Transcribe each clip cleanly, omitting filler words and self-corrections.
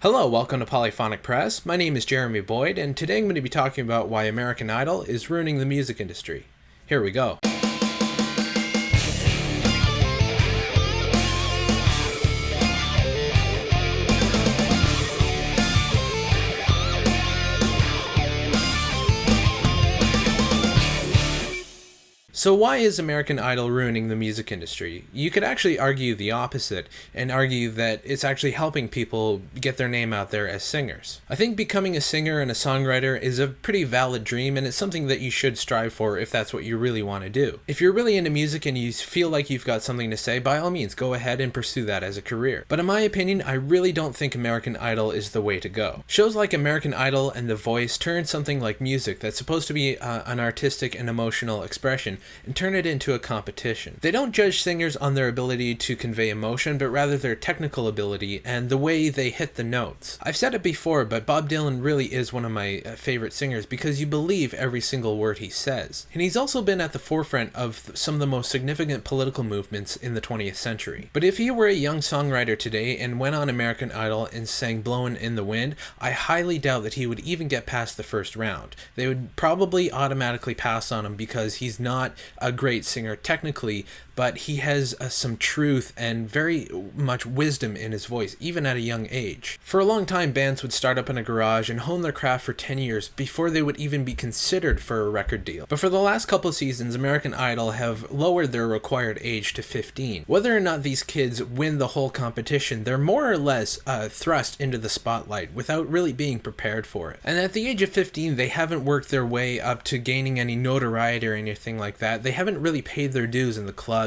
Hello, welcome to Polyphonic Press. My name is Jeremy Boyd, and today I'm going to be talking about why American Idol is ruining the music industry. Here we go. So why is American Idol ruining the music industry? You could actually argue the opposite and argue that it's actually helping people get their name out there as singers. I think becoming a singer and a songwriter is a pretty valid dream, and it's something that you should strive for if that's what you really want to do. If you're really into music and you feel like you've got something to say, by all means go ahead and pursue that as a career. But in my opinion, I really don't think American Idol is the way to go. Shows like American Idol and The Voice turn something like music that's supposed to be an artistic and emotional expression and turn it into a competition. They don't judge singers on their ability to convey emotion, but rather their technical ability and the way they hit the notes. I've said it before, but Bob Dylan really is one of my favorite singers because you believe every single word he says. And he's also been at the forefront of some of the most significant political movements in the 20th century. But if he were a young songwriter today and went on American Idol and sang Blowin' in the Wind, I highly doubt that he would even get past the first round. They would probably automatically pass on him because he's not a great singer technically, but he has some truth and very much wisdom in his voice, even at a young age. For a long time, bands would start up in a garage and hone their craft for 10 years before they would even be considered for a record deal. But for the last couple of seasons, American Idol have lowered their required age to 15. Whether or not these kids win the whole competition, they're more or less thrust into the spotlight without really being prepared for it. And at the age of 15, they haven't worked their way up to gaining any notoriety or anything like that. They haven't really paid their dues in the clubs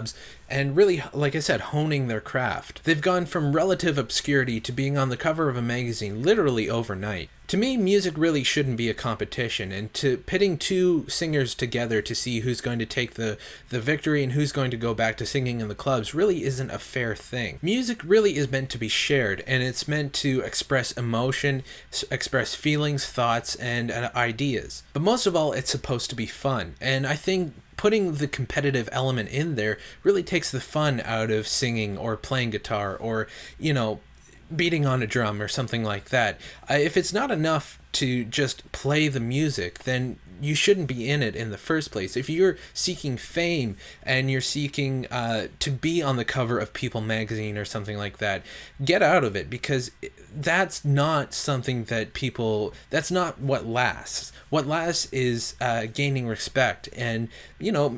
and really, like I said, honing their craft. They've gone from relative obscurity to being on the cover of a magazine literally overnight. To me, music really shouldn't be a competition, and to pitting two singers together to see who's going to take the victory and who's going to go back to singing in the clubs really isn't a fair thing. Music really is meant to be shared, and it's meant to express emotion, express feelings, thoughts, and ideas. But most of all, it's supposed to be fun, and I think putting the competitive element in there really takes the fun out of singing or playing guitar or, beating on a drum or something like that. If it's not enough to just play the music, then you shouldn't be in it in the first place. If you're seeking fame and you're seeking to be on the cover of People magazine or something like that, get out of it, because that's not something that's not what lasts. What lasts is gaining respect and,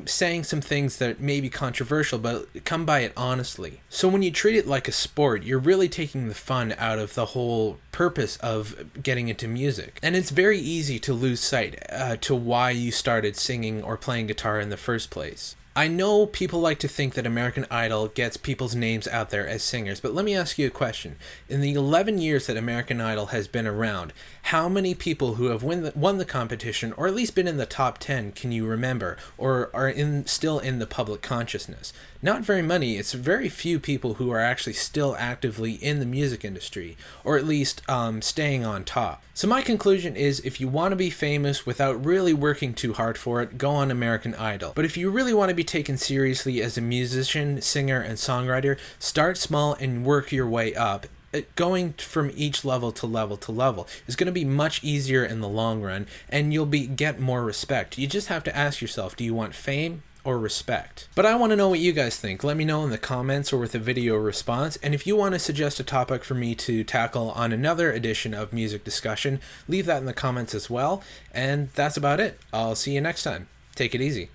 saying some things that may be controversial, but come by it honestly. So when you treat it like a sport, you're really taking the fun out of the whole purpose of getting into music. And it's very easy to lose sight to why you started singing or playing guitar in the first place. I know people like to think that American Idol gets people's names out there as singers, but let me ask you a question. In the 11 years that American Idol has been around, how many people who have won the competition, or at least been in the top 10, can you remember, or are still in the public consciousness? Not very many. It's very few people who are actually still actively in the music industry, or at least staying on top. So my conclusion is, if you want to be famous without really working too hard for it, go on American Idol. But if you really want to be taken seriously as a musician, singer, and songwriter, start small and work your way up. Going from each level to level to level is going to be much easier in the long run, and you'll get more respect. You just have to ask yourself, do you want fame or respect? But I want to know what you guys think. Let me know in the comments or with a video response, and if you want to suggest a topic for me to tackle on another edition of Music Discussion, leave that in the comments as well. And that's about it. I'll see you next time. Take it easy.